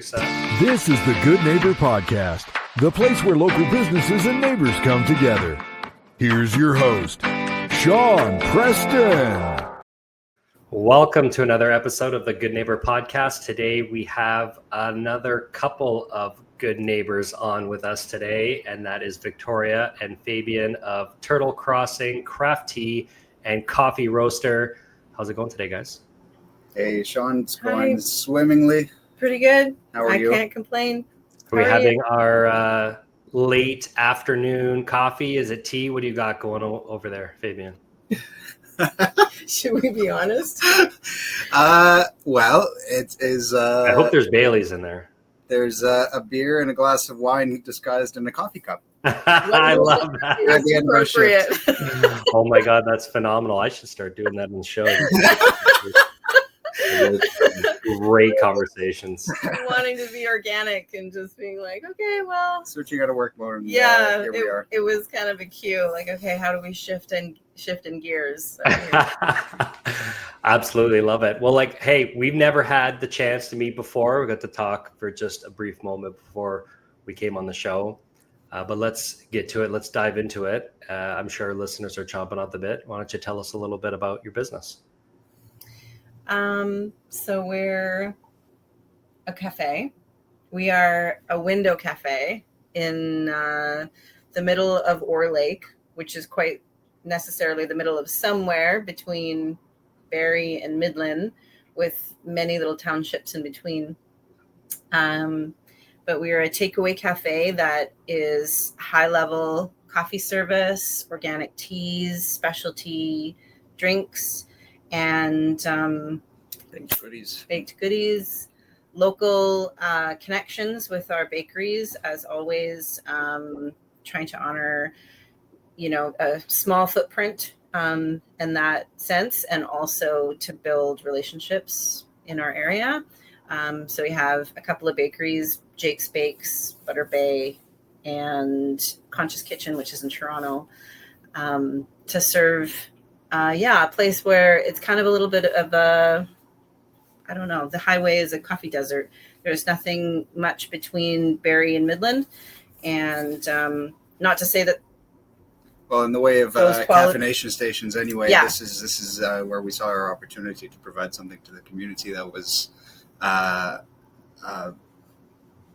This is the Good Neighbor Podcast, the place where local businesses and neighbors come together. Here's your host, Sean Preston. Welcome to another episode of the Good Neighbor Podcast. Today we have another couple of good neighbors on with us today, and that is Victoria and Fabian of Turtle Crossing Craft Tea and Coffee Roaster. How's it going today, guys? Hey, Sean, it's going swimmingly. Pretty good. How are you? I can't complain. Are we having our late afternoon coffee? Is it tea? What do you got going over there, Fabian? Should we be honest? Well, it is. I hope there's Baileys in there. There's a beer and a glass of wine disguised in a coffee cup. I love that. At the end of our shift. Oh my God, that's phenomenal. I should start doing that in the show. Great conversations. Wanting to be organic and just being like, okay, well, Switching out of work mode. Yeah, here we are. It was kind of a cue. Like, okay, how do we shift in gears? Absolutely love it. Well, hey, we've never had the chance to meet before. We got to talk for just a brief moment before we came on the show. But let's get to it. Let's dive into it. I'm sure listeners are chomping at the bit. Why don't you tell us a little bit about your business? So we're a cafe. We are a window cafe in the middle of Orr Lake, which is quite necessarily the middle of somewhere between Barrie and Midland, with many little townships in between. But we are a takeaway cafe that is high-level coffee service, organic teas, specialty drinks, and baked goodies, local connections with our bakeries, as always, trying to honor, a small footprint in that sense, and also to build relationships in our area. So we have a couple of bakeries, Jake's Bakes, Butter Bay, and Conscious Kitchen, which is in Toronto, to serve a place where it's kind of a little bit of the highway is a coffee desert. There's nothing much between Barrie and Midland. And not to say that. Well, in the way of caffeination stations anyway, yeah. This is where we saw our opportunity to provide something to the community that was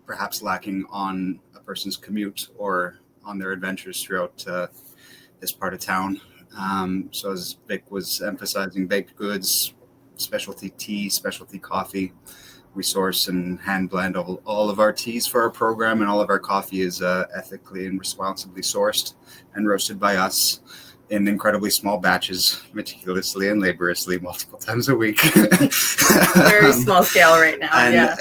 perhaps lacking on a person's commute or on their adventures throughout this part of town. So as Vic was emphasizing, baked goods, specialty tea, specialty coffee. We source and hand blend all of our teas for our program, and all of our coffee is ethically and responsibly sourced and roasted by us in incredibly small batches, meticulously and laboriously, multiple times a week. Very small scale right now,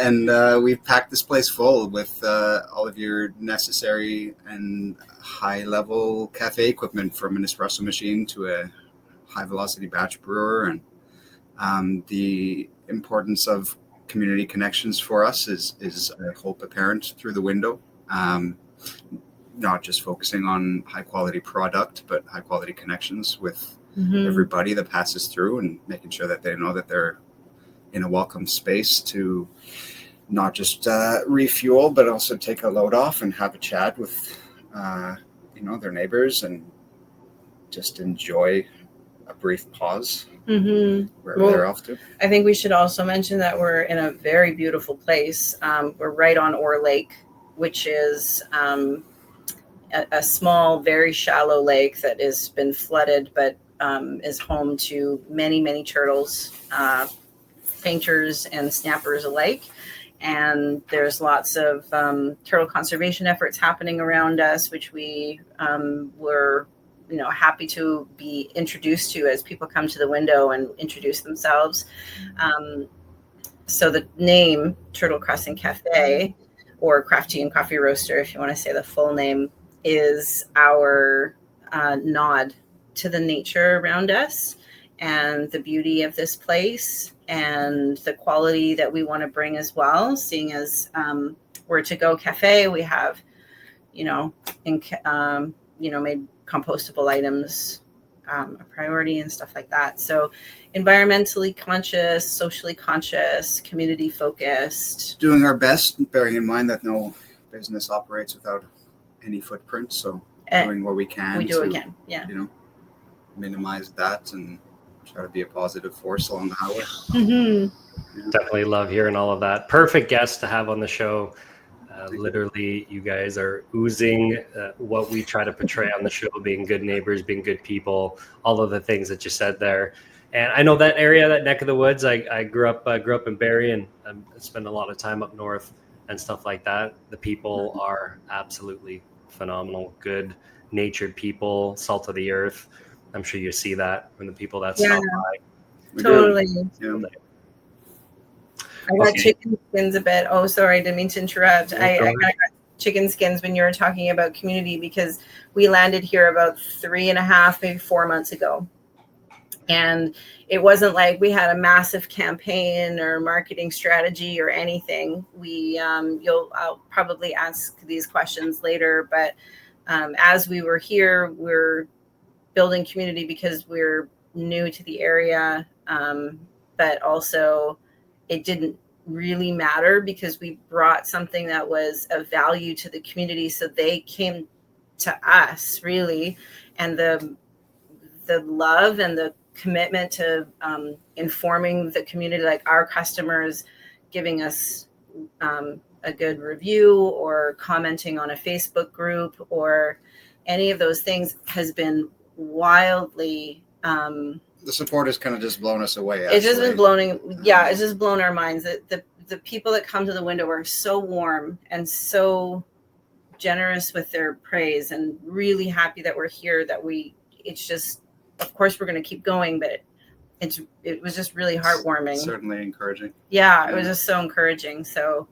And we've packed this place full with all of your necessary and high-level cafe equipment, from an espresso machine to a high-velocity batch brewer. And the importance of community connections for us is I hope apparent through the window. Not just focusing on high quality product, but high quality connections with everybody that passes through, and making sure that they know that they're in a welcome space to not just refuel, but also take a load off and have a chat with their neighbors, and just enjoy a brief pause wherever they're off to. I think we should also mention that we're in a very beautiful place. We're right on Orr Lake, which is a small, very shallow lake that has been flooded, but is home to many, many turtles, painters and snappers alike. And there's lots of turtle conservation efforts happening around us, which we were happy to be introduced to as people come to the window and introduce themselves. So the name Turtle Crossing Cafe, or Craft Tea and Coffee Roaster, if you want to say the full name, is our nod to the nature around us and the beauty of this place and the quality that we want to bring as well. Seeing as we're to-go cafe, we have, made compostable items a priority and stuff like that. So environmentally conscious, socially conscious, community focused. Doing our best, bearing in mind that no business operates without any footprint. So doing what we can. We do what we can, yeah. Minimize that and try to be a positive force along the highway. Mm-hmm. Yeah. Definitely love hearing all of that. Perfect guest to have on the show. Literally, you guys are oozing what we try to portray on the show, being good neighbors, being good people, all of the things that you said there. And I know that area, that neck of the woods. I grew up in Barrie, and I spent a lot of time up north and stuff like that. The people are absolutely phenomenal, good natured people, salt of the earth. I'm sure you see that from the people that stop by. Totally. Yeah. I got chicken skins a bit. Oh, sorry, I didn't mean to interrupt. I kind of got chicken skins when you were talking about community, because we landed here about 3.5, maybe 4 months ago. And it wasn't like we had a massive campaign or marketing strategy or anything. I'll probably ask these questions later, but as we were here, we're building community because we're new to the area, but also it didn't really matter because we brought something that was of value to the community. So they came to us really, and the love and the commitment to informing the community, like our customers giving us a good review or commenting on a Facebook group or any of those things has been wildly the support has kind of just blown us away. It's just been it's just blown our minds. The people that come to the window are so warm and so generous with their praise, and really happy that we're here, it's just, of course we're going to keep going, but it was just really heartwarming. Certainly encouraging. Yeah, it was just so encouraging. So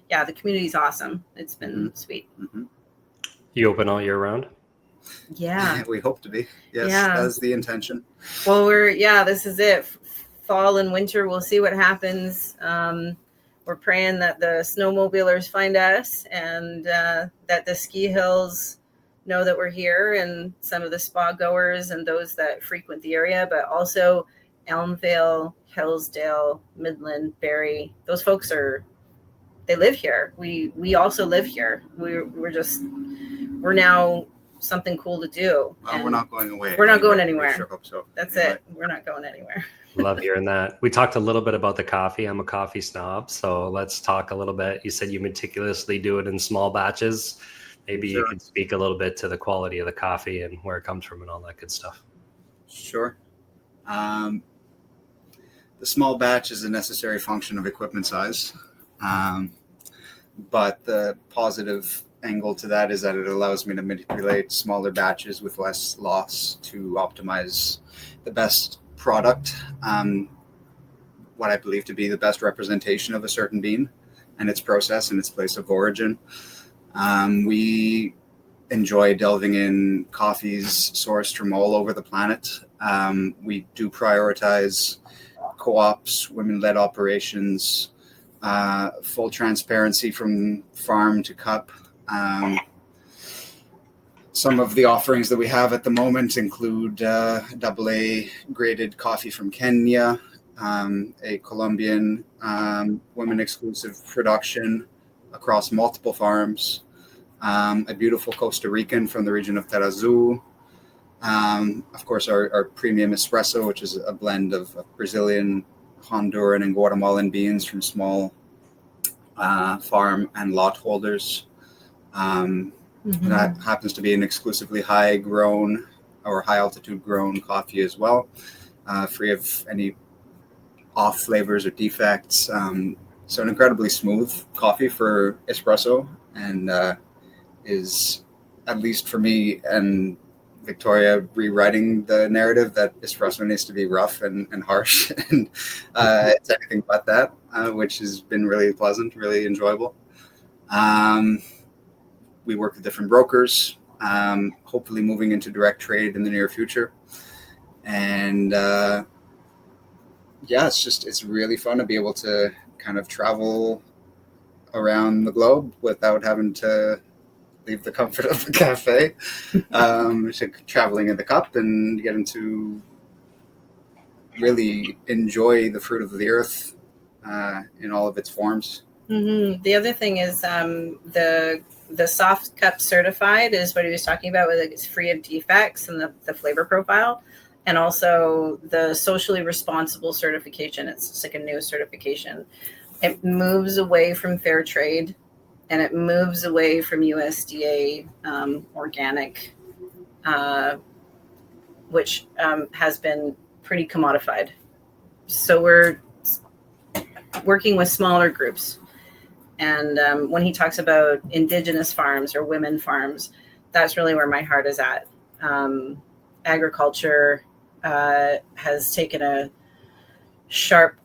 yeah, the community's awesome. It's been sweet. Mm-hmm. You open all year round? Yeah. We hope to be. Yes, that's the intention. Well, this is it. Fall and winter, we'll see what happens. We're praying that the snowmobilers find us, and that the ski hills know that we're here, and some of the spa goers and those that frequent the area, but also Elmvale, Hillsdale, Midland, Barrie. Those folks they live here. We also live here. We're now something cool to do. We're not going away. We're not going anywhere. I sure hope so. That's it. We're not going anywhere. Love hearing that. We talked a little bit about the coffee. I'm a coffee snob, so let's talk a little bit. You said you meticulously do it in small batches. Maybe you can speak a little bit to the quality of the coffee and where it comes from and all that good stuff. Sure. The small batch is a necessary function of equipment size. But the positive angle to that is that it allows me to manipulate smaller batches with less loss to optimize the best product, what I believe to be the best representation of a certain bean and its process and its place of origin. We enjoy delving in coffees sourced from all over the planet. We do prioritize co-ops, women-led operations, full transparency from farm to cup. Some of the offerings that we have at the moment include AA graded coffee from Kenya, a Colombian women-exclusive production across multiple farms, a beautiful Costa Rican from the region of Tarazu, of course our premium espresso, which is a blend of Brazilian, Honduran, and Guatemalan beans from small farm and lot holders. That happens to be an exclusively high grown or high altitude grown coffee as well, free of any off flavors or defects. So an incredibly smooth coffee for espresso, and is, at least for me and Victoria, rewriting the narrative that espresso needs to be rough and harsh, and it's anything but that, which has been really pleasant, really enjoyable. We work with different brokers, hopefully moving into direct trade in the near future. And it's really fun to be able to kind of travel around the globe without having to leave the comfort of the cafe, traveling in the cup and getting to really enjoy the fruit of the earth in all of its forms. Mm-hmm. The other thing is the soft cup certified is what he was talking about, where it's free of defects and the flavor profile, and also the socially responsible certification. It's just like a new certification. It moves away from fair trade, and it moves away from USDA organic, which has been pretty commodified. So we're working with smaller groups. And when he talks about indigenous farms or women farms, that's really where my heart is at. Agriculture has taken a sharp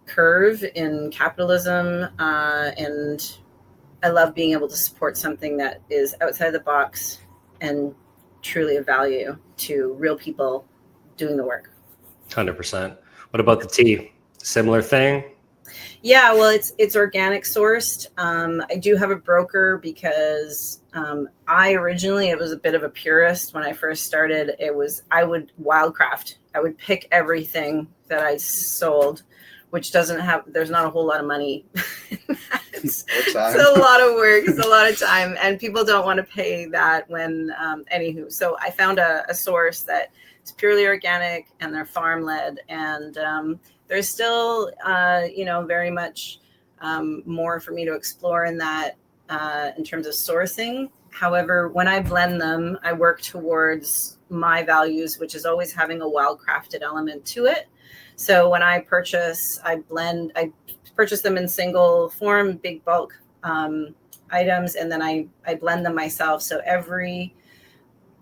curve in capitalism, and I love being able to support something that is outside the box and truly of value to real people doing the work. 100%. What about the tea? Similar thing? Yeah, well, it's organic sourced. I do have a broker because I originally, it was a bit of a purist when I first started. I would wildcraft. I would pick everything that I sold, which there's not a whole lot of money. It's a lot of work. It's a lot of time, and people don't want to pay that when, anywho. So I found a source that is purely organic and they're farm led, and there's still, very much more for me to explore in that in terms of sourcing. However, when I blend them, I work towards my values, which is always having a well-crafted element to it. So when I purchase, I purchase them in single form, big bulk items, and then I blend them myself. So every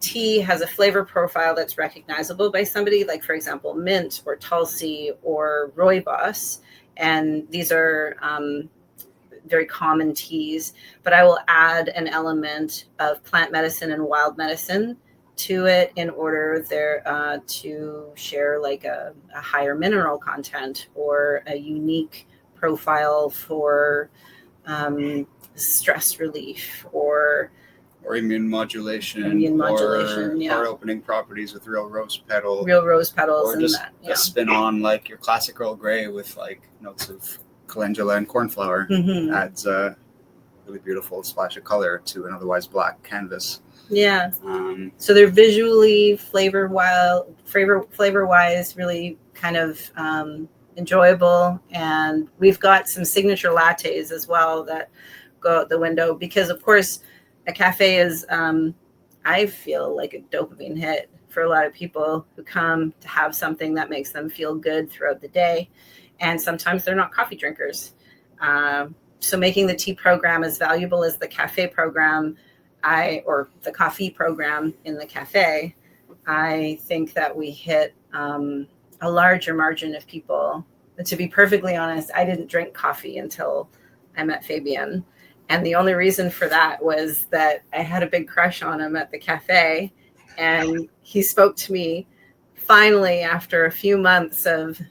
tea has a flavor profile that's recognizable by somebody, like, for example, mint or tulsi or rooibos. And these are very common teas, but I will add an element of plant medicine and wild medicine to it in order to share like a higher mineral content or a unique profile for stress relief or immune modulation, or opening properties with real rose petals, or and just a spin on like your classic Earl Grey with like notes of calendula and cornflower. Adds a really beautiful splash of color to an otherwise black canvas. Yeah. So they're visually flavor wise really kind of enjoyable, and we've got some signature lattes as well that go out the window because, of course, a cafe is, I feel like a dopamine hit for a lot of people who come to have something that makes them feel good throughout the day. And sometimes they're not coffee drinkers. So making the tea program as valuable as the cafe program, or the coffee program in the cafe, I think that we hit a larger margin of people. But to be perfectly honest, I didn't drink coffee until I met Fabian. And the only reason for that was that I had a big crush on him at the cafe. And he spoke to me finally after a few months of,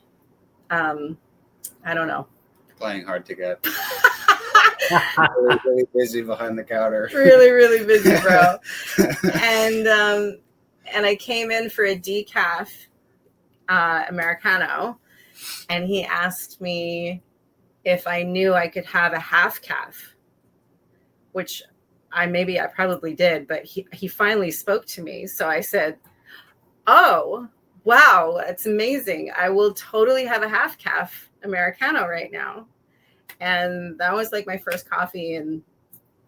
I don't know. Playing hard to get. really, really busy behind the counter. Really, really busy, bro. And I came in for a decaf Americano. And he asked me if I knew I could have a half calf. Which I probably did, but he finally spoke to me. So I said, oh, wow, that's amazing. I will totally have a half calf Americano right now. And that was like my first coffee in,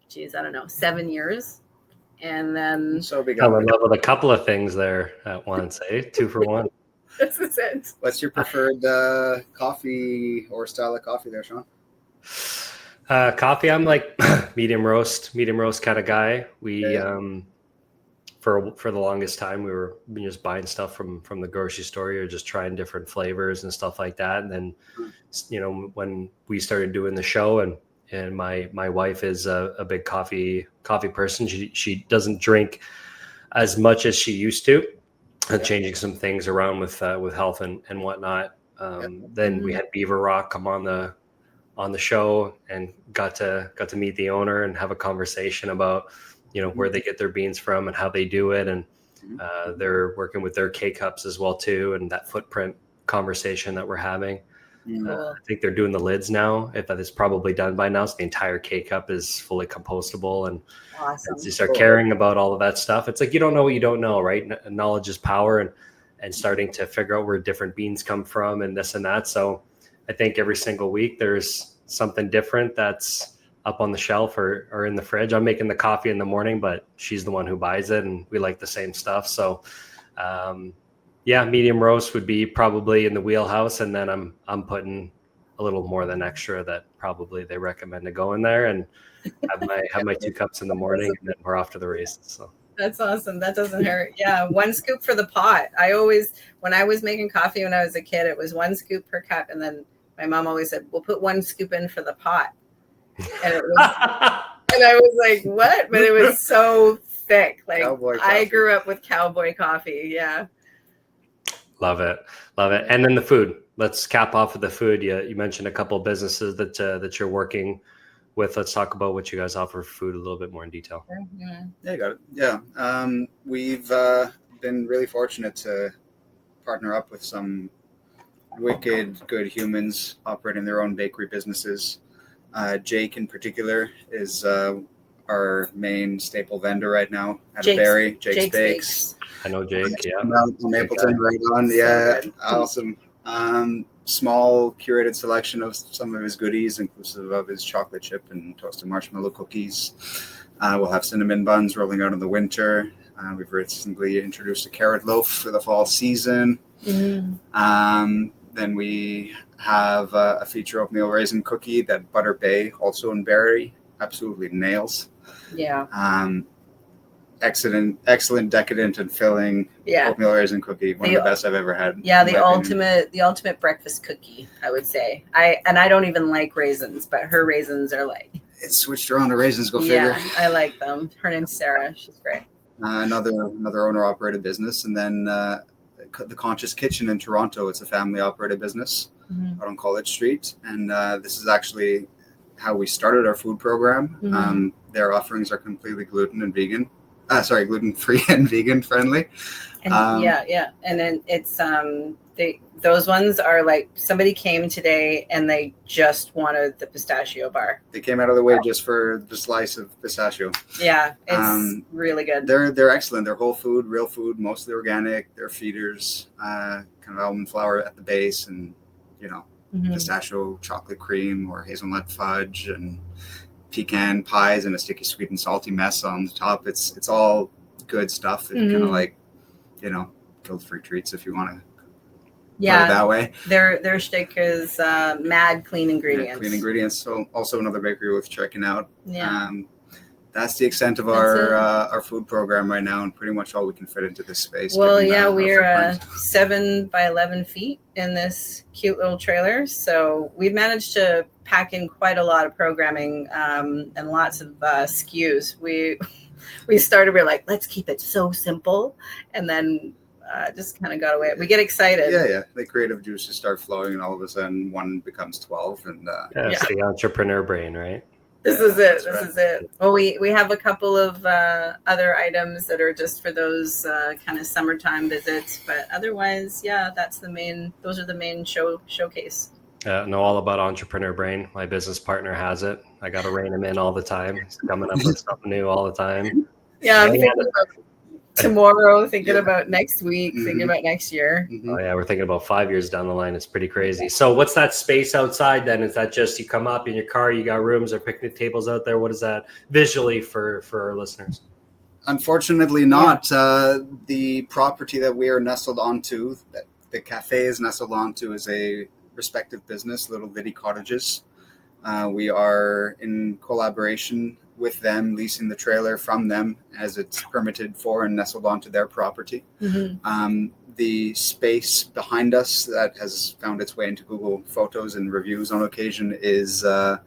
7 years. And then I would love with a couple of things there at once, eh? 2 for 1. This is it. What's your preferred coffee or style of coffee there, Sean? Coffee, I'm like medium roast kind of guy. We for the longest time we were just buying stuff from the grocery store or just trying different flavors and stuff like that. And then when we started doing the show and my wife is a big coffee person. She doesn't drink as much as she used to, and changing some things around with health and whatnot. Then we had Beaver Rock come on the show and got to meet the owner and have a conversation about where they get their beans from and how they do it. And they're working with their K-cups as well too. And that footprint conversation that we're having. I think they're doing the lids now. If that is probably done by now, so the entire K-cup is fully compostable. And as you start caring about all of that stuff, it's like you don't know what you don't know, right? Knowledge is power, and starting to figure out where different beans come from and this and that. So I think every single week there's something different that's up on the shelf or in the fridge. I'm making the coffee in the morning, but she's the one who buys it, and we like the same stuff. So medium roast would be probably in the wheelhouse, and then I'm putting a little more than extra that probably they recommend to go in there, and have my 2 cups in the morning, and then we're off to the races. So that's awesome. That doesn't hurt. Yeah, 1 scoop for the pot. When I was making coffee when I was a kid, it was 1 scoop per cup, and then my mom always said, "We'll put 1 scoop in for the pot," and it was, and I was like, "What?" But it was so thick. Like I grew up with cowboy coffee. Yeah. Love it. And then the food. Let's cap off with the food. You mentioned a couple of businesses that you're working with. Let's talk about what you guys offer for food a little bit more in detail. Yeah, you got it. Yeah. We've been really fortunate to partner up with some wicked good humans operating their own bakery businesses. Jake in particular is our main staple vendor right now at Jake's Bakes. I know Jake, yeah. Mapleton, right on. Yeah, awesome. Small curated selection of some of his goodies, inclusive of his chocolate chip and toasted marshmallow cookies. We'll have cinnamon buns rolling out in the winter. We've recently introduced a carrot loaf for the fall season. Then we have a feature oatmeal raisin cookie that Butter Bay, also in berry, absolutely nails. Yeah. Excellent, decadent and filling oatmeal raisin cookie. One of the best I've ever had. Yeah, the ultimate breakfast cookie, I would say. I don't even like raisins, but her raisins are like. It's switched around to raisins. Go figure. Yeah, I like them. Her name's Sarah. She's great. Another owner operated business, and then the Conscious Kitchen in Toronto. It's a family operated business out on College Street, and this is actually how we started our food program. Their offerings are completely gluten-free and vegan friendly. And and then it's those ones are like somebody came today and they just wanted the pistachio bar. They came out of the way just for the slice of pistachio. Yeah, it's really good. They're excellent. They're whole food, real food, mostly organic. They're feeders, kind of almond flour at the base, and pistachio chocolate cream or hazelnut fudge and pecan pies and a sticky sweet and salty mess on the top. It's all good stuff. It's kind of like guilt-free treats if you want to put it that way. Their shtick is mad clean ingredients. Yeah, clean ingredients. So also another bakery worth checking out. Yeah. That's the extent of our food program right now, and pretty much all we can fit into this space. Well, we're 7 by 11 feet in this cute little trailer, so we've managed to pack in quite a lot of programming and lots of SKUs. We started, we're like, let's keep it so simple, and then just kind of got away. We get excited. Yeah. The creative juices start flowing, and all of a sudden, one becomes 12. And it's the entrepreneur brain, right? This is it. Well, we have a couple of other items that are just for those kind of summertime visits, but otherwise, those are the main showcase. Know all about entrepreneur brain. My business partner has it. I got to rein him in all the time. He's coming up with something new all the time. Yeah, I'm thinking about tomorrow, thinking about next week, thinking about next year. Oh yeah, we're thinking about 5 years down the line. It's pretty crazy. So what's that space outside then? Is that just you come up in your car, you got rooms or picnic tables out there? What is that visually for our listeners? Unfortunately not. The property that we are nestled onto, that the cafe is nestled onto, is a respective business, Little Bitty Cottages. We are in collaboration with them, leasing the trailer from them as it's permitted for and nestled onto their property. The space behind us that has found its way into Google Photos and reviews on occasion is a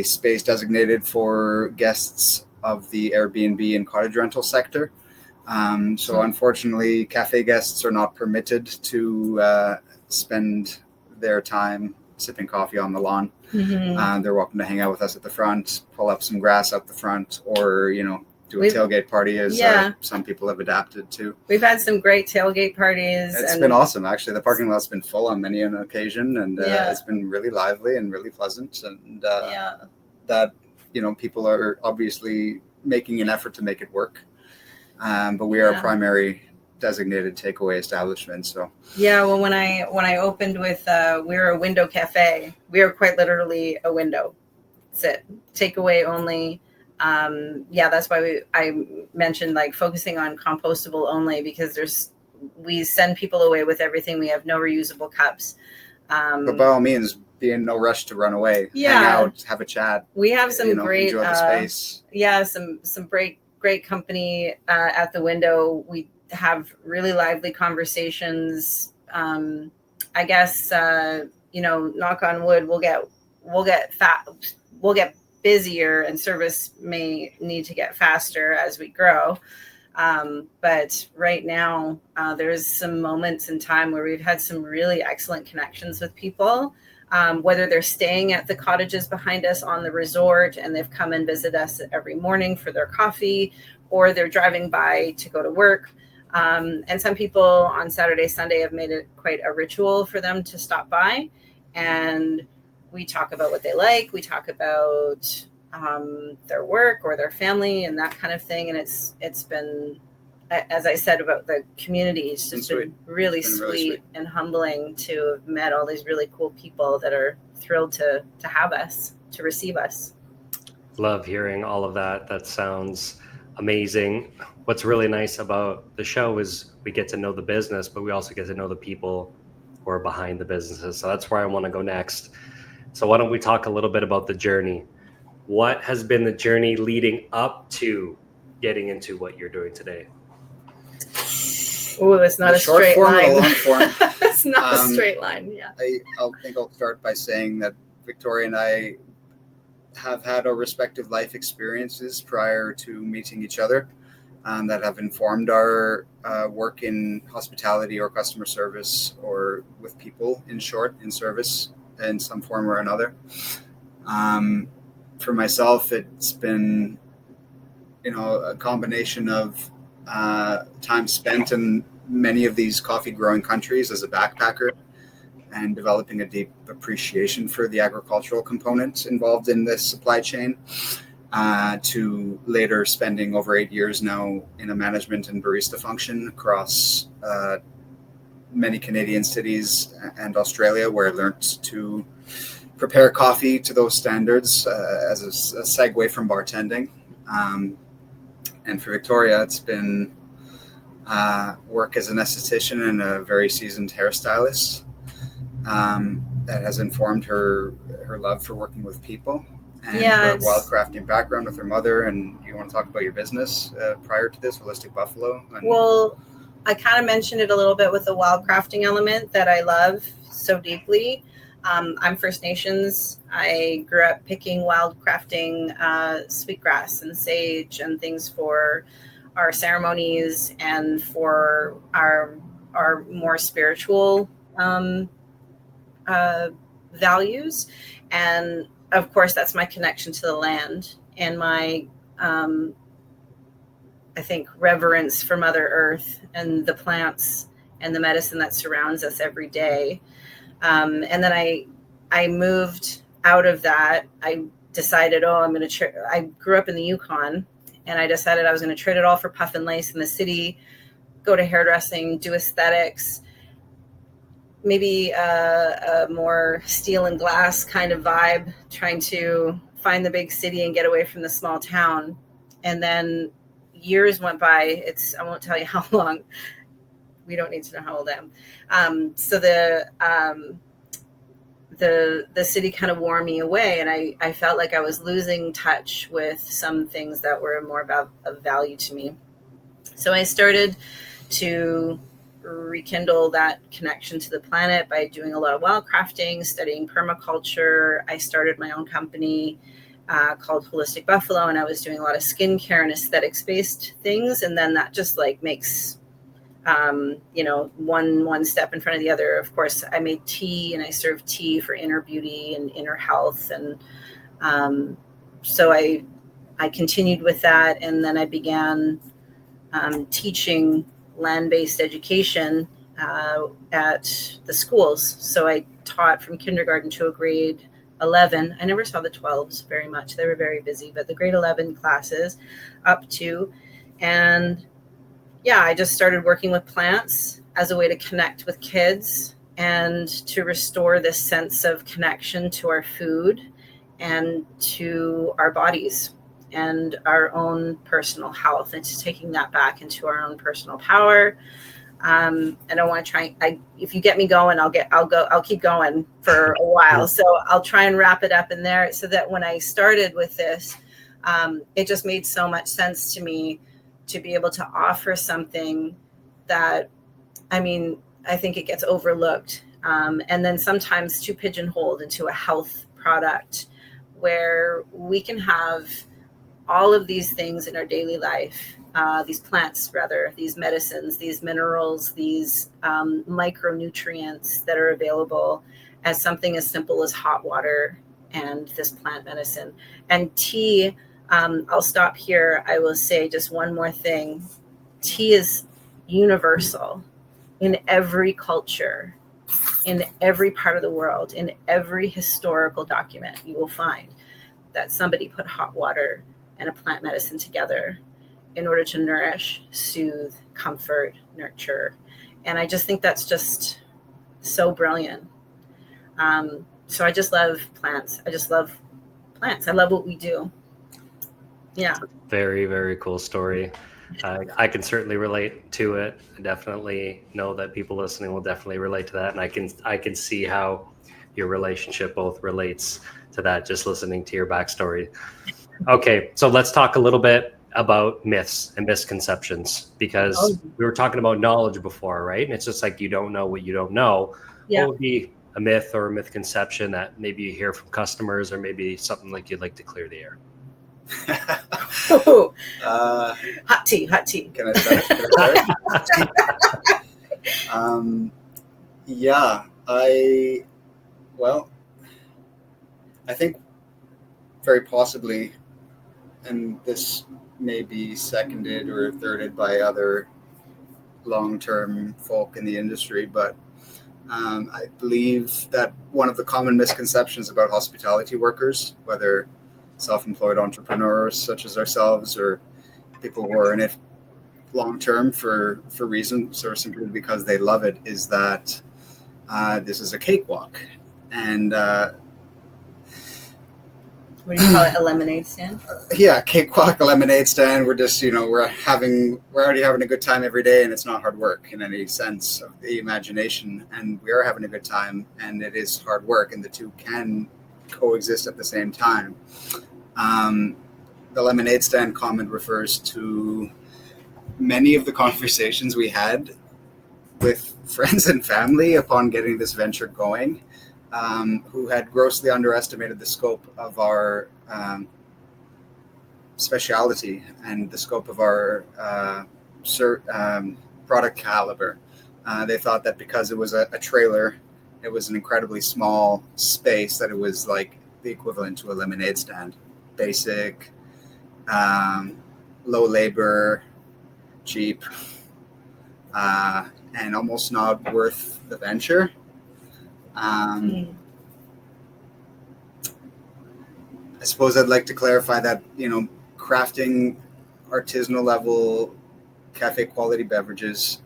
space designated for guests of the Airbnb and cottage rental sector. So unfortunately, cafe guests are not permitted to spend their time sipping coffee on the lawn. They're welcome to hang out with us at the front, pull up some grass up the front, or do a tailgate party, as some people have adapted to. We've had some great tailgate parties. It's been awesome, actually. The parking lot's been full on many an occasion, and it's been really lively and really pleasant. And that, people are obviously making an effort to make it work. But we are a primary designated takeaway establishment. So well, when I opened with we're a window cafe. We are quite literally a window. That's it. Takeaway only. That's why I mentioned like focusing on compostable only, because we send people away with everything. We have no reusable cups. But by all means, be in no rush to run away. Hang out, have a chat. We have some great enjoy the space. Some great company at the window. We have really lively conversations. I guess knock on wood, we'll get busier, and service may need to get faster as we grow. But right now, there's some moments in time where we've had some really excellent connections with people, whether they're staying at the cottages behind us on the resort and they've come and visit us every morning for their coffee, or they're driving by to go to work. And some people on Saturday, Sunday have made it quite a ritual for them to stop by, and we talk about what they like. We talk about their work or their family and that kind of thing. And it's been, as I said about the community, it's just been really sweet and humbling to have met all these really cool people that are thrilled to have us, to receive us. Love hearing all of that. That sounds amazing. What's really nice about the show is we get to know the business, but we also get to know the people who are behind the businesses. So that's where I want to go next. So why don't we talk a little bit about the journey? What has been the journey leading up to getting into what you're doing today? Oh, it's not a straight line. Long form. It's not a straight line. Yeah. I'll start by saying that Victoria and I have had our respective life experiences prior to meeting each other that have informed our work in hospitality or customer service, or with people, in short, in service in some form or another. For myself, it's been, a combination of time spent in many of these coffee growing countries as a backpacker, and developing a deep appreciation for the agricultural component involved in this supply chain, to later spending over 8 years now in a management and barista function across many Canadian cities and Australia, where I learned to prepare coffee to those standards as a segue from bartending. And for Victoria, it's been work as an esthetician and a very seasoned hairstylist that has informed her love for working with people, and her wild crafting background with her mother. And you want to talk about your business prior to this, Holistic Buffalo? Well, I kind of mentioned it a little bit with the wild crafting element that I love so deeply. I'm First Nations. I grew up picking wild crafting sweetgrass and sage and things for our ceremonies and for our more spiritual values. And of course, that's my connection to the land and my, I think, reverence for Mother Earth and the plants and the medicine that surrounds us every day. And then I moved out of that. I decided, I grew up in the Yukon, and I decided I was going to trade it all for puff and lace in the city, go to hairdressing, do aesthetics, maybe a more steel and glass kind of vibe, trying to find the big city and get away from the small town. And then years went by. I won't tell you how long. We don't need to know how old I am. So the city kind of wore me away, and I felt like I was losing touch with some things that were more of value to me. So I started to rekindle that connection to the planet by doing a lot of wild crafting, studying permaculture. I started my own company called Holistic Buffalo, and I was doing a lot of skincare and aesthetics-based things. And then that just makes one step in front of the other. Of course, I made tea, and I served tea for inner beauty and inner health. And so I I continued with that, and then I began teaching land-based education at the schools. So I taught from kindergarten to a grade 11. I never saw the 12s very much. They were very busy, but the grade 11 classes up to, and yeah, I just started working with plants as a way to connect with kids and to restore this sense of connection to our food and to our bodies and our own personal health, and to taking that back into our own personal power. And I want to try. If you get me going, I'll keep going for a while. So I'll try and wrap it up in there, so that when I started with this, it just made so much sense to me to be able to offer something that, I mean, I think it gets overlooked, and then sometimes too pigeonholed into a health product, where we can have all of these things in our daily life, these plants, rather, these medicines, these minerals, these micronutrients that are available as something as simple as hot water and this plant medicine. And tea, I'll stop here. I will say just one more thing. Tea is universal in every culture, in every part of the world, in every historical document. You will find that somebody put hot water and a plant medicine together in order to nourish, soothe, comfort, nurture. And I just think that's just so brilliant. So I just love plants. I just love plants. I love what we do. Yeah. Very, very cool story. I can certainly relate to it. I definitely know that people listening will definitely relate to that. And I can see how your relationship both relates to that, just listening to your backstory. Okay, so let's talk a little bit about myths and misconceptions, because we were talking about knowledge before, right? And it's just like, you don't know what you don't know. Yeah. What would be a myth or a misconception that maybe you hear from customers, or maybe something like you'd like to clear the air? Hot tea. Can I start? Yeah, I think very possibly, and this may be seconded or thirded by other long-term folk in the industry, but I believe that one of the common misconceptions about hospitality workers, whether self-employed entrepreneurs such as ourselves or people who are in it long-term for reasons or simply because they love it, is that this is a cakewalk. And what do you call it? A lemonade stand? Yeah, cakewalk, a lemonade stand. We're just, we're already having a good time every day, and it's not hard work in any sense of the imagination. And we are having a good time, and it is hard work, and the two can coexist at the same time. The lemonade stand comment refers to many of the conversations we had with friends and family upon getting this venture going, who had grossly underestimated the scope of our speciality and the scope of our product caliber. They thought that because it was a trailer, it was an incredibly small space, that it was like the equivalent to a lemonade stand. Basic, low labor, cheap, and almost not worth the venture. I suppose I'd like to clarify that, crafting artisanal level cafe quality beverages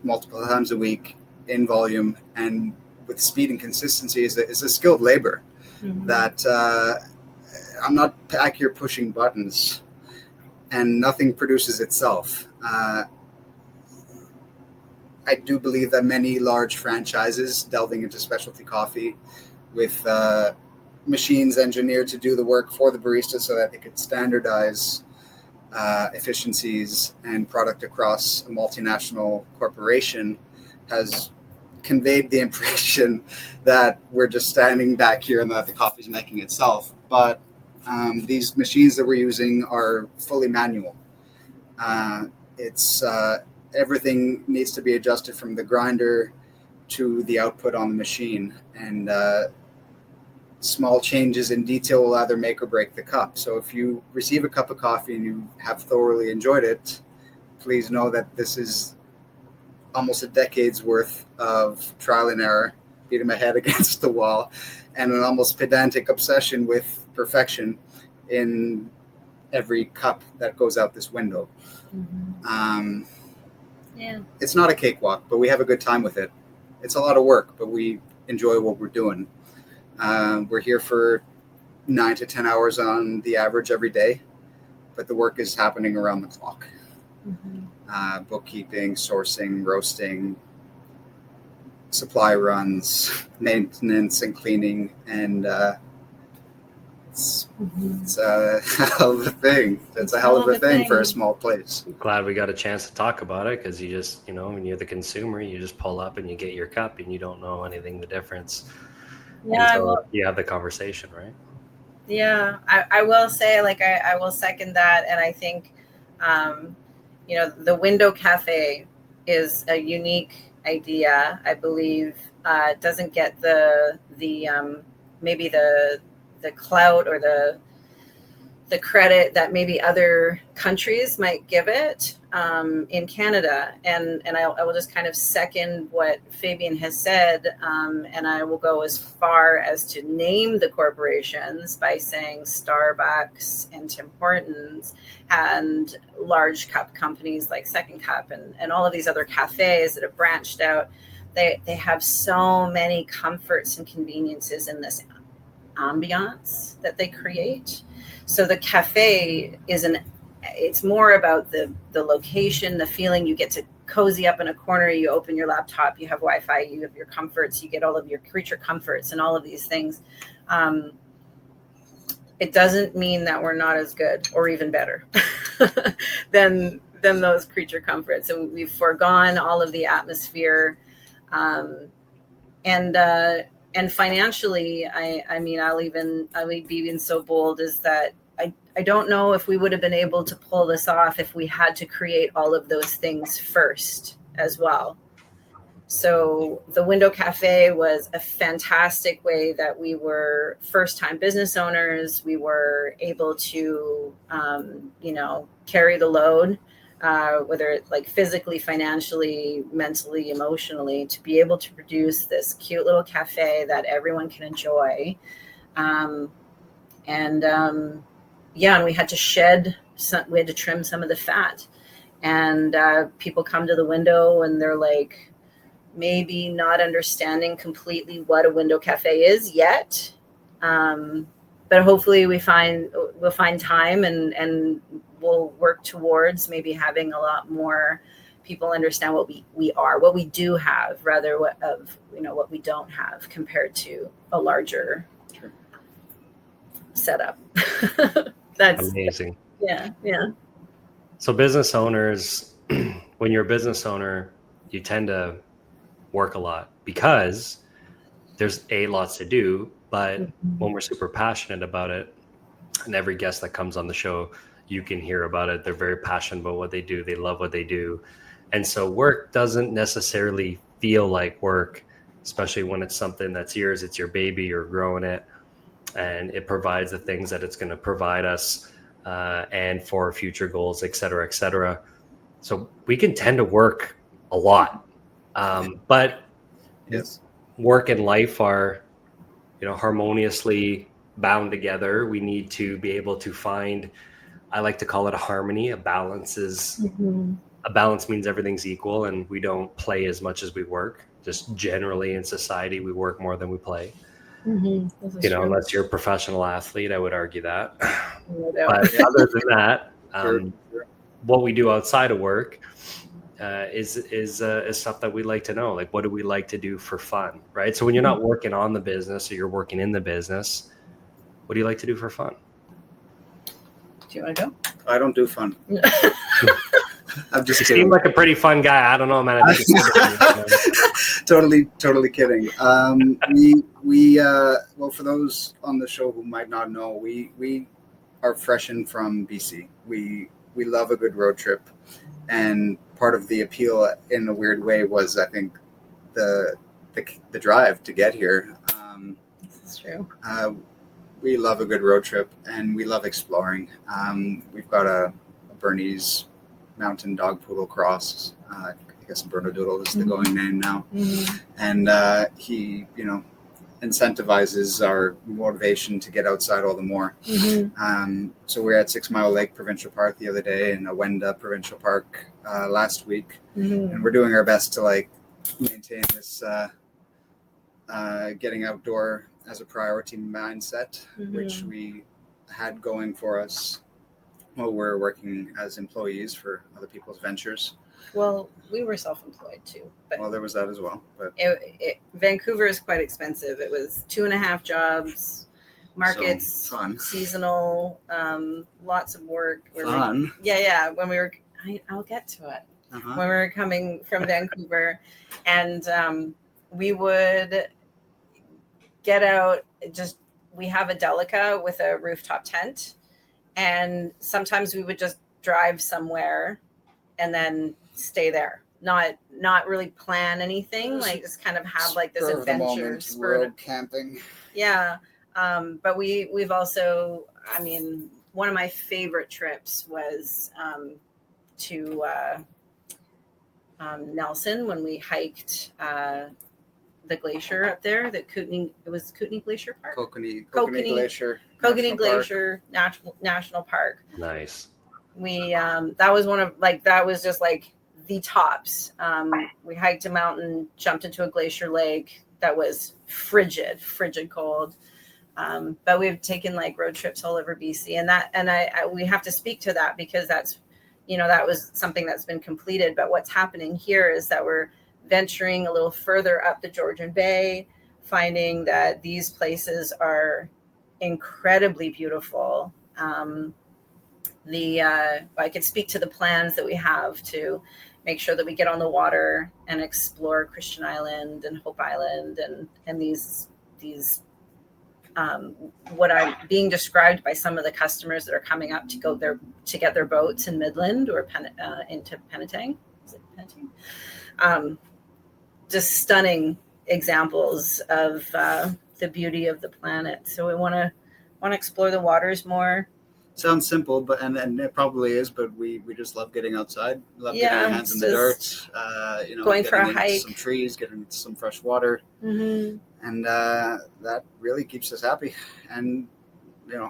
multiple times a week in volume and with speed and consistency is a skilled labor. That I'm not back here pushing buttons, and nothing produces itself. I do believe that many large franchises delving into specialty coffee with machines engineered to do the work for the barista so that they could standardize efficiencies and product across a multinational corporation has conveyed the impression that we're just standing back here and that the coffee's making itself. But these machines that we're using are fully manual. It's everything needs to be adjusted from the grinder to the output on the machine. And small changes in detail will either make or break the cup. So if you receive a cup of coffee and you have thoroughly enjoyed it, please know that this is almost a decade's worth of trial and error, beating my head against the wall, and an almost pedantic obsession with perfection in every cup that goes out this window. It's not a cakewalk, but we have a good time with it. It's a lot of work, but we enjoy what we're doing. We're here for 9 to 10 hours on the average every day, but the work is happening around the clock. Bookkeeping, sourcing, roasting, supply runs, maintenance and cleaning, and it's a hell of a thing. It's a hell of a thing for a small place. Glad we got a chance to talk about it, because you just, when you're the consumer, you just pull up and you get your cup and you don't know anything the difference until you have the conversation, right? Yeah, I will say, I will second that. And I think, the window cafe is a unique idea. I believe it doesn't get the maybe the clout or the credit that maybe other countries might give it in Canada. And I will just kind of second what Fabian has said. And I will go as far as to name the corporations by saying Starbucks and Tim Hortons and large cup companies like Second Cup and all of these other cafes that have branched out. They have so many comforts and conveniences in this ambiance that they create. So the cafe it's more about the location, the feeling. You get to cozy up in a corner, you open your laptop, you have Wi-Fi, you have your comforts, you get all of your creature comforts and all of these things. It doesn't mean that we're not as good or even better than those creature comforts. And we've foregone all of the atmosphere. And financially, I'll be even so bold as that I don't know if we would have been able to pull this off if we had to create all of those things first as well. So the Window Cafe was a fantastic way that we were first-time business owners. We were able to, carry the load, whether it's like physically, financially, mentally, emotionally, to be able to produce this cute little cafe that everyone can enjoy. And we had to trim some of the fat. And people come to the window and they're like, maybe not understanding completely what a window cafe is yet. But hopefully we'll find time and we'll work towards maybe having a lot more people understand what we do have, rather what we don't have compared to a larger setup. That's amazing. Yeah. So business owners, when you're a business owner, you tend to work a lot because there's lots to do, but when we're super passionate about it, and every guest that comes on the show, you can hear about it. They're very passionate about what they do. They love what they do. And so work doesn't necessarily feel like work, especially when it's something that's yours, it's your baby, you're growing it, and it provides the things that it's going to provide us and for future goals, et cetera, et cetera. So we can tend to work a lot. But yes, work and life are, harmoniously bound together. We need to be able to find, I like to call it a harmony. A balance a balance means everything's equal and we don't play as much as we work. Just generally in society, we work more than we play. Unless you're a professional athlete, I would argue that. But other than that, what we do outside of work is stuff that we like to know. Like, what do we like to do for fun, right? So when you're not working on the business or you're working in the business, what do you like to do for fun? Do you want to go? I don't do fun. I'm just You kidding. seem like a pretty fun guy. I don't know, man. I think Totally kidding. Well, for those on the show who might not know, we are fresh in from BC. We love a good road trip, and part of the appeal, in a weird way, was I think the drive to get here. That's true. We love a good road trip, and we love exploring. We've got a Bernese mountain dog poodle cross. I guess Bernedoodle is the going name now. And he, incentivizes our motivation to get outside all the more. So we're at 6 Mile Lake Provincial Park the other day and Awenda Provincial Park last week. And we're doing our best to maintain this getting outdoor as a priority mindset, which we had going for us while we're working as employees for other people's ventures. Well, we were self-employed too. But there was that as well. But Vancouver is quite expensive. It was 2.5 jobs, markets, so fun. Seasonal, lots of work. Fun. Yeah. When we were, I'll get to it. When we were coming from Vancouver, and we would get out. We have a Delica with a rooftop tent, and sometimes we would just drive somewhere and then stay there, not really plan anything, just kind of have this adventures for camping. Yeah. But we've also, one of my favorite trips was to Nelson, when we hiked the glacier up there, it was Kootenay Glacier Park. Kokanee Glacier National Park. Nice. We that was one of that was just the tops. We hiked a mountain, jumped into a glacier lake that was frigid cold. But we've taken road trips all over BC, and we have to speak to that, because that's, that was something that's been completed. But what's happening here is that we're venturing a little further up the Georgian Bay, finding that these places are incredibly beautiful. I could speak to the plans that we have to make sure that we get on the water and explore Christian Island and Hope Island and these what I'm being described by some of the customers that are coming up to go there to get their boats in Midland or into Penetang. Is it Penetang? Just stunning examples of the beauty of the planet. So we want to explore the waters more. Sounds simple, but and it probably is, but we just love getting outside. Love getting our hands in the dirt. Going for a hike, some trees, getting some fresh water, and that really keeps us happy and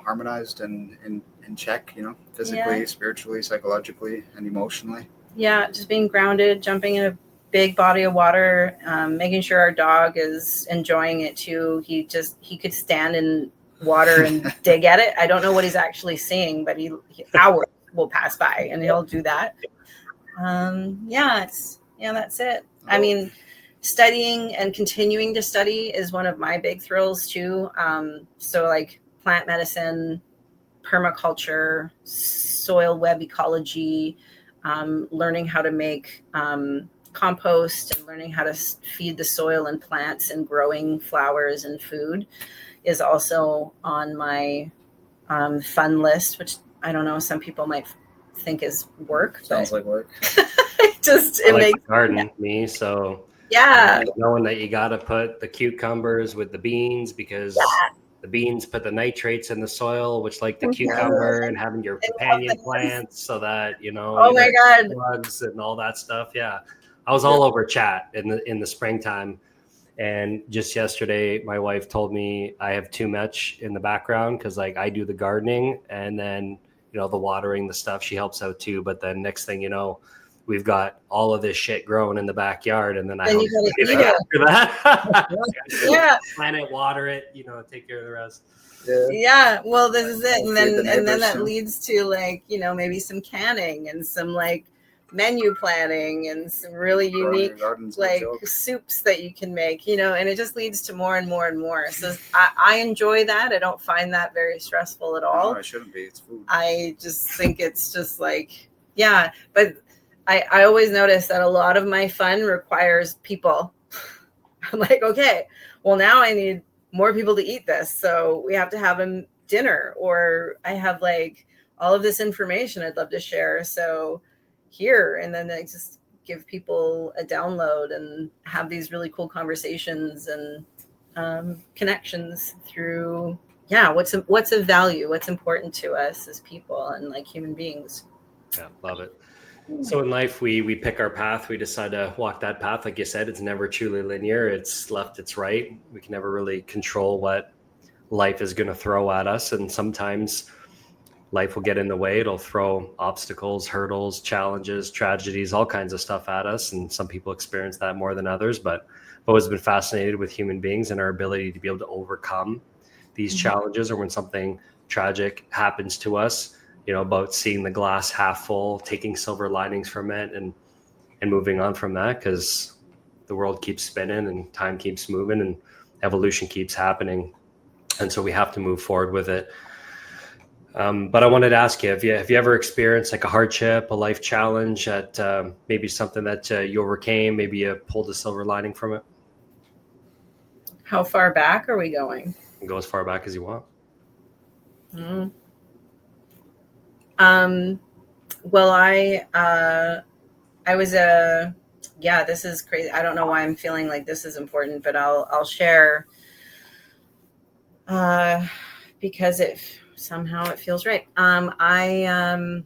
harmonized and in check. Physically, spiritually, psychologically, and emotionally. Yeah, just being grounded, jumping in a big body of water, making sure our dog is enjoying it too. He could stand in water and dig at it. I don't know what he's actually seeing, but hours will pass by and he'll do that. That's it. Studying and continuing to study is one of my big thrills too. So plant medicine, permaculture, soil web ecology, learning how to make compost and learning how to feed the soil and plants and growing flowers and food is also on my fun list, which I don't know, some people might think is work. Sounds like work. It makes garden me. So knowing that you got to put the cucumbers with the beans, because the beans put the nitrates in the soil, which the cucumber, and having your companion plants so that oh my god, bugs and all that stuff. Yeah, I was all over chat in the springtime. And just yesterday, my wife told me I have too much in the background because I do the gardening, and then, the watering, the stuff, she helps out too. But then next thing you know, we've got all of this shit growing in the backyard, and then I help after that. Plant it, water it, take care of the rest. Yeah. Well, this is it. And then that leads to maybe some canning and some menu planning and some really unique soups that you can make, and it just leads to more and more and more. So I enjoy that. I don't find that very stressful at all. No, it shouldn't be. It's food. I just think it's just but I always notice that a lot of my fun requires people. I'm okay, well, now I need more people to eat this. So we have to have a dinner, or I have all of this information I'd love to share. So here, and then I just give people a download and have these really cool conversations, and connections through, what's of value, what's important to us as people and like human beings. Yeah, love it. So in life, we pick our path. We decide to walk that path. Like you said, it's never truly linear. It's left, it's right. We can never really control what life is going to throw at us. And sometimes life will get in the way. It'll throw obstacles, hurdles, challenges, tragedies, all kinds of stuff at us. And some people experience that more than others. But I've always been fascinated with human beings and our ability to be able to overcome these challenges, or when something tragic happens to us, about seeing the glass half full, taking silver linings from it, and moving on from that, because the world keeps spinning and time keeps moving and evolution keeps happening. And so we have to move forward with it. But I wanted to ask you, have you ever experienced like a hardship, a life challenge that maybe something that you overcame, maybe you pulled a silver lining from it? How far back are we going? You can go as far back as you want. Well, I was this is crazy. I don't know why I'm feeling like this is important, but I'll share, because somehow it feels right. I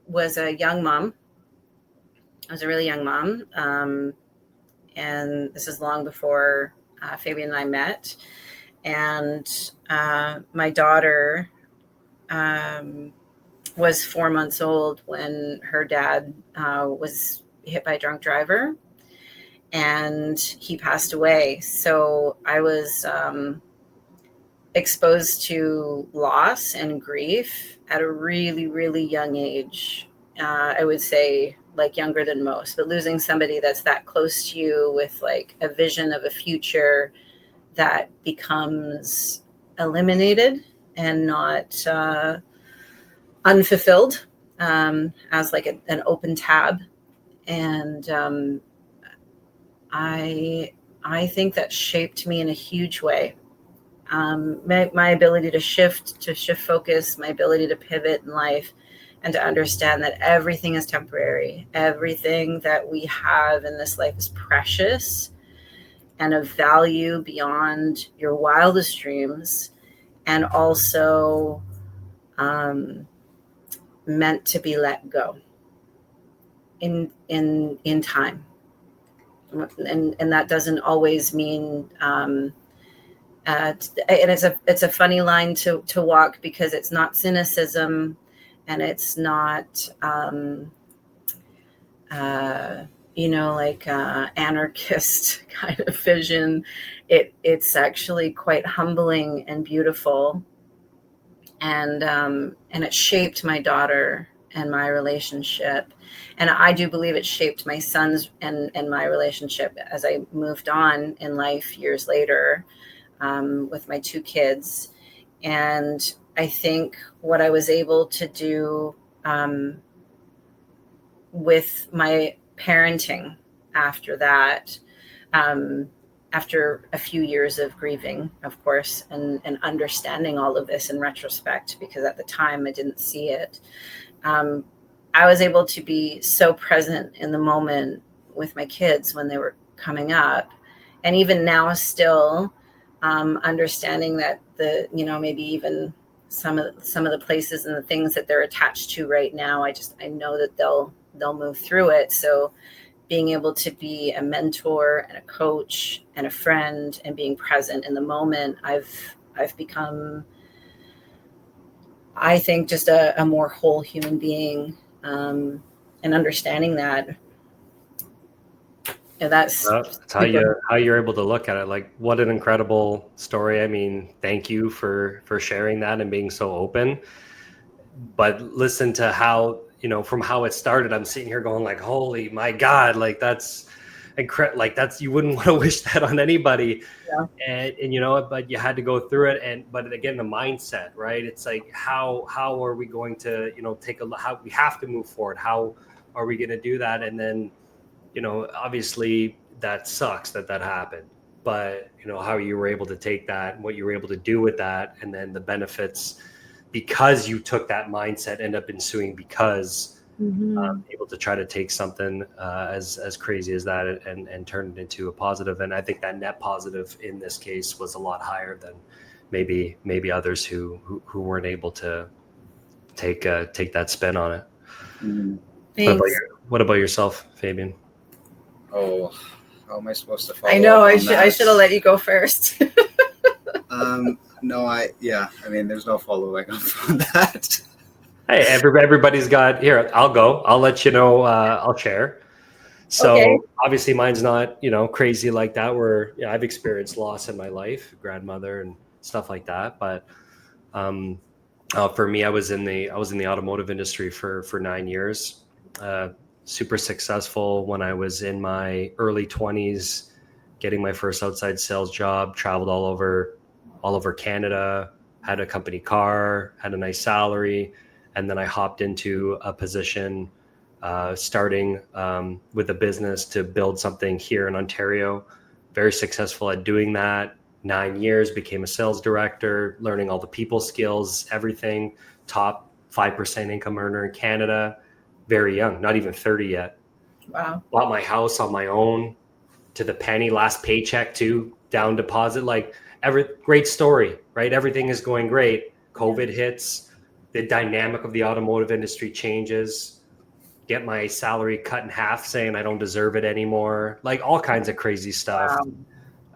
was a young mom. I was a really young mom. And this is long before Fabian and I met. And my daughter was 4 months old when her dad was hit by a drunk driver, and he passed away. So I was exposed to loss and grief at a really, really young age. I would say like younger than most, but losing somebody that's that close to you with like a vision of a future that becomes eliminated and not unfulfilled, as like an open tab. And I think that shaped me in a huge way. My ability to shift focus, my ability to pivot in life, and to understand that everything is temporary. Everything that we have in this life is precious and of value beyond your wildest dreams, and also meant to be let go in time. And that doesn't always mean and it's a funny line to walk, because it's not cynicism and it's not anarchist kind of vision. It's actually quite humbling and beautiful, and it shaped my daughter and my relationship. And I do believe it shaped my sons and my relationship as I moved on in life years later, with my two kids. And I think what I was able to do with my parenting after that, after a few years of grieving, of course, and understanding all of this in retrospect, because at the time I didn't see it, I was able to be so present in the moment with my kids when they were coming up. And even now still, understanding that maybe even some of the places and the things that they're attached to right now, I know that they'll move through it. So being able to be a mentor and a coach and a friend and being present in the moment, I've become, I think, just a more whole human being, and understanding that. And that's how you're able to look at it. Like, what an incredible story. I mean, thank you for sharing that and being so open. But listen to how, from how it started, I'm sitting here going like, holy my God, like that's incredible. Like you wouldn't want to wish that on anybody. Yeah. And but you had to go through it. But again, the mindset, right? It's like, how are we going to, how we have to move forward? How are we going to do that? And then, obviously that sucks that happened, but how you were able to take that and what you were able to do with that, and then the benefits, because you took that mindset, end up ensuing because able to try to take something as crazy as that and turn it into a positive. And I think that net positive in this case was a lot higher than maybe others who weren't able to take that spin on it. What about yourself, Fabian? Oh, how am I supposed to follow? I know I should have let you go first. No, I mean, there's no follow-up on that. Hey, everybody's got here. I'll go. I'll let you know. I'll share. So obviously mine's not, crazy like that, where I've experienced loss in my life, grandmother and stuff like that. But for me, I was in the automotive industry for 9 years. Super successful when I was in my early 20s, getting my first outside sales job, traveled all over Canada, had a company car, had a nice salary. And then I hopped into a position starting with a business to build something here in Ontario. Very successful at doing that. 9 years, became a sales director, learning all the people skills, everything. Top 5% income earner in Canada. Very young, not even 30 yet. Wow. Bought my house on my own to the penny, last paycheck too, down deposit. Like great story, right? Everything is going great. COVID hits. The dynamic of the automotive industry changes, get my salary cut in half saying I don't deserve it anymore. Like all kinds of crazy stuff.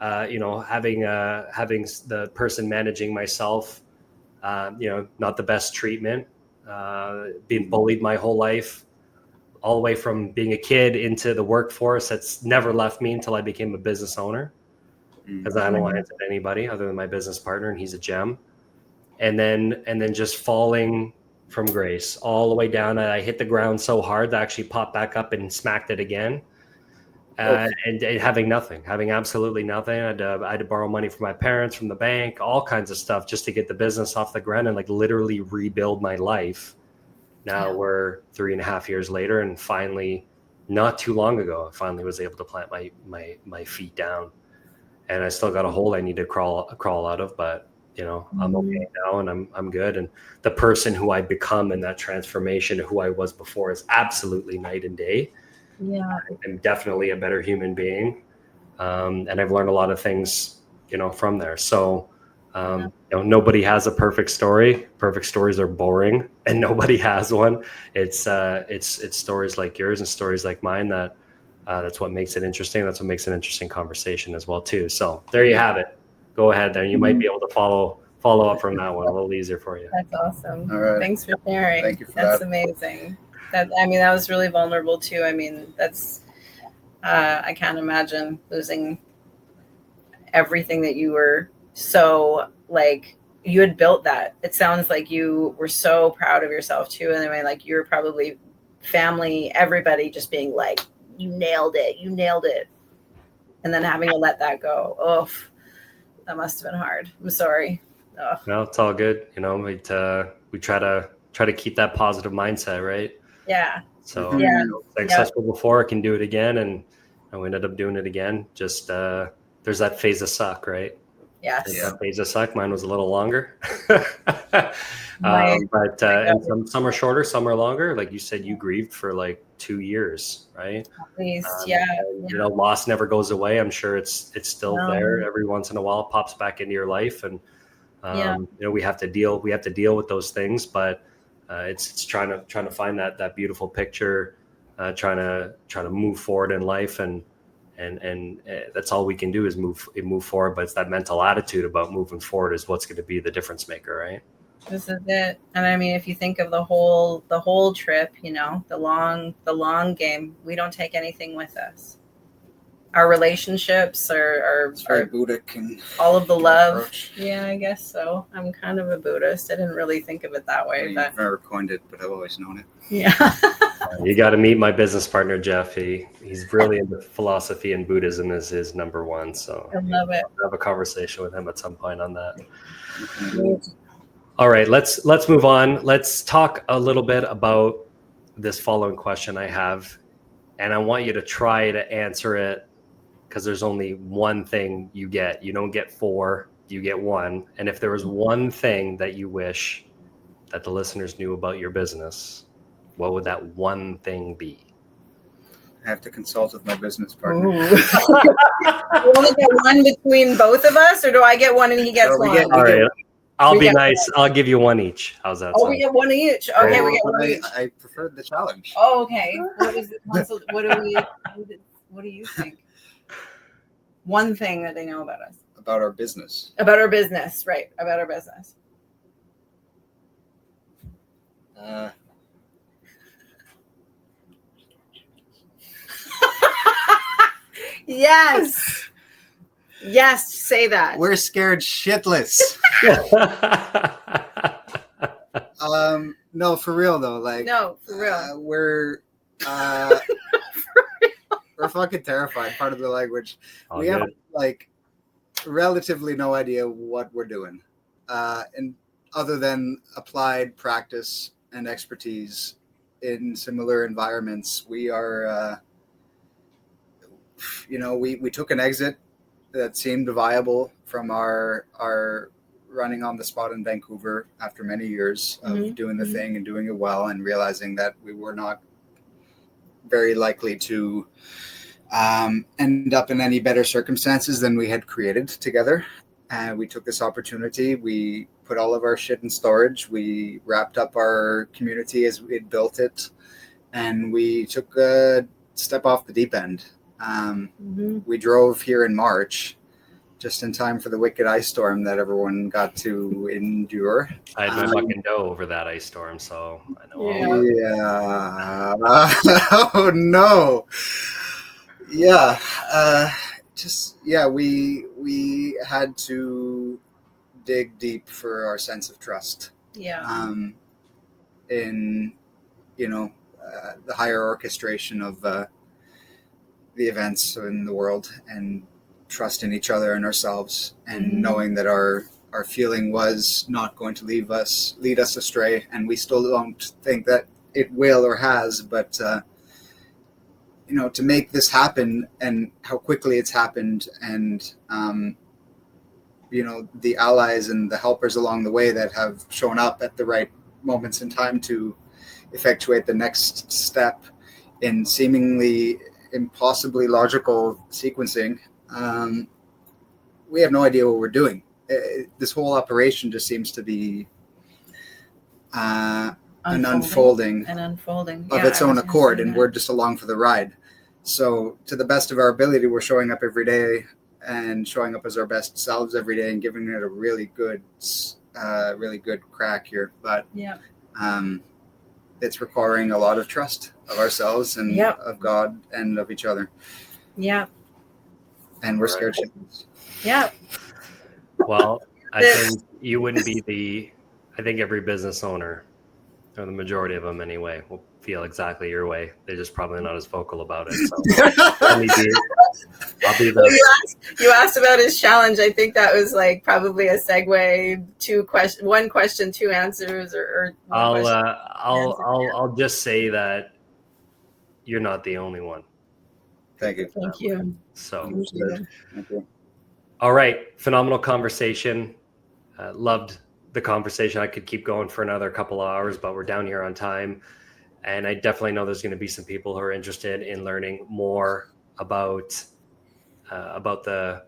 Wow. Having the person managing myself, not the best treatment, being bullied my whole life, all the way from being a kid into the workforce. That's never left me until I became a business owner, because I don't answer to anybody other than my business partner, and he's a gem. And then just falling from grace all the way down. I hit the ground so hard that I actually popped back up and smacked it again. And having absolutely nothing. I had to borrow money from my parents, from the bank, all kinds of stuff just to get the business off the ground and like literally rebuild my life. Now we're 3.5 years later, and finally, not too long ago, I finally was able to plant my feet down. And I still got a hole I need to crawl out of, but I'm okay now, and I'm good. And the person who I become in that transformation, who I was before, is absolutely night and day. Yeah, I'm definitely a better human being, and I've learned a lot of things, from there. So, nobody has a perfect story. Perfect stories are boring, and nobody has one. It's stories like yours and stories like mine that's what makes it interesting. That's what makes an interesting conversation as well too. So there you have it. Go ahead there. You might be able to follow up from that one a little easier for you. That's awesome. All right. Thanks for sharing. Thank you for that's that. Amazing. That was really vulnerable too. I mean, that's I can't imagine losing everything that you were so like you had built that. It sounds like you were so proud of yourself too. And I mean, like you're probably family, everybody just being like, you nailed it. And then having to let that go. Oh, that must have been hard. I'm sorry. Oh. No, it's all good. We try to keep that positive mindset, right? Yeah. So successful before, I can do it again, and we ended up doing it again. Just there's that phase of suck, right? Yes. That phase of suck. Mine was a little longer, but and some are shorter, some are longer. Like you said, you grieved for like 2 years, right? At least, loss never goes away. I'm sure it's still there. Every once in a while, it pops back into your life, and we have to deal with those things. But it's trying to find that beautiful picture, trying to move forward in life, and that's all we can do is move forward. But it's that mental attitude about moving forward is what's going to be the difference maker, right? This is it. And I mean, if you think of the whole trip, the long game, we don't take anything with us. Our relationships are very Buddhic and all of the love. Approach. Yeah, I guess so. I'm kind of a Buddhist. I didn't really think of it that way. I've never coined it, but I've always known it. Yeah. You got to meet my business partner, Jeff. He's really into philosophy, and Buddhism is his number one. So I love it. I'll have a conversation with him at some point on that. All right, let's move on. Let's talk a little bit about this following question I have, and I want you to try to answer it, because there's only one thing you get. You don't get 4, you get 1. And if there was one thing that you wish that the listeners knew about your business, what would that one thing be? I have to consult with my business partner. You only get one between both of us, or do I get one and he gets No, we one? get- All right. I'll We be get nice. I'll give you one each. How's that Oh, sound? we get one each. Okay, we get one each. I preferred the challenge. Oh, okay. What is it? What do you think? One thing that they know about us. About our business. About our business, right? About our business. Yes. Yes, say that. We're scared shitless. No, for real though. Like, No, for real. We're fucking terrified. Part of the language. We have like relatively no idea what we're doing, and other than applied practice and expertise in similar environments, we are. We took an exit that seemed viable from our running on the spot in Vancouver after many years of doing the thing and doing it well, and realizing that we were not very likely to end up in any better circumstances than we had created together. And we took this opportunity. We put all of our shit in storage. We wrapped up our community as we had built it, and we took a step off the deep end. We drove here in March, just in time for the wicked ice storm that everyone got to endure. I had my fucking dough over that ice storm, so I know. Yeah. Oh no. Yeah. We had to dig deep for our sense of trust. Yeah. In the higher orchestration of the events in the world, and trust in each other and ourselves, and knowing that our feeling was not going to lead us astray, and we still don't think that it will or has, but to make this happen and how quickly it's happened, and the allies and the helpers along the way that have shown up at the right moments in time to effectuate the next step in seemingly impossibly logical sequencing. We have no idea what we're doing. This whole operation just seems to be an unfolding of its own accord, and we're just along for the ride. So to the best of our ability, we're showing up every day and showing up as our best selves every day and giving it a really good crack here. But it's requiring a lot of trust of ourselves and of God and of each other. Yeah. And we're scared shitless. Yeah. Well, I think you wouldn't be I think every business owner, or the majority of them anyway, will feel exactly your way. They're just probably not as vocal about it. So I'll be the... You asked about his challenge. I think that was like probably a segue. One question, two answers, or I'll just say that you're not the only one. Thank you. Thank you. So, Thank you. All right, phenomenal conversation. Loved the conversation. I could keep going for another couple of hours, but we're down here on time. And I definitely know there's going to be some people who are interested in learning more about the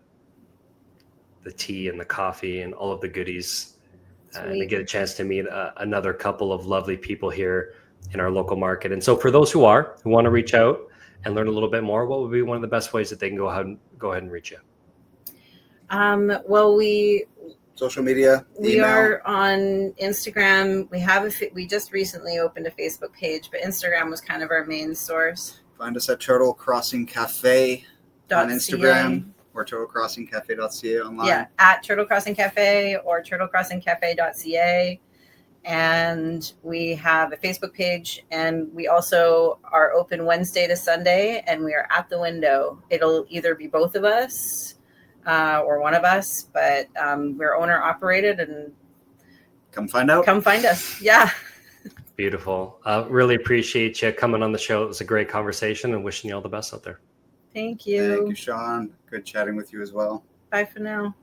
tea and the coffee and all of the goodies, and to get a chance to meet another couple of lovely people here in our local market. And so for those who want to reach out and learn a little bit more, what would be one of the best ways that they can go ahead and reach you? Well, social media. We are on Instagram. We just recently opened a Facebook page, but Instagram was kind of our main source. Find us at Turtle Crossing Cafe on Instagram, or turtlecrossingcafe.ca online. Yeah, at Turtle Crossing Cafe or turtlecrossingcafe.ca. And we have a Facebook page, and we also are open Wednesday to Sunday, and we are at the window. It'll either be both of us or one of us, but we're owner operated, and come find out. Come find us. Yeah. Beautiful. Really appreciate you coming on the show. It was a great conversation, and wishing you all the best out there. Thank you. Thank you, Sean. Good chatting with you as well. Bye for now.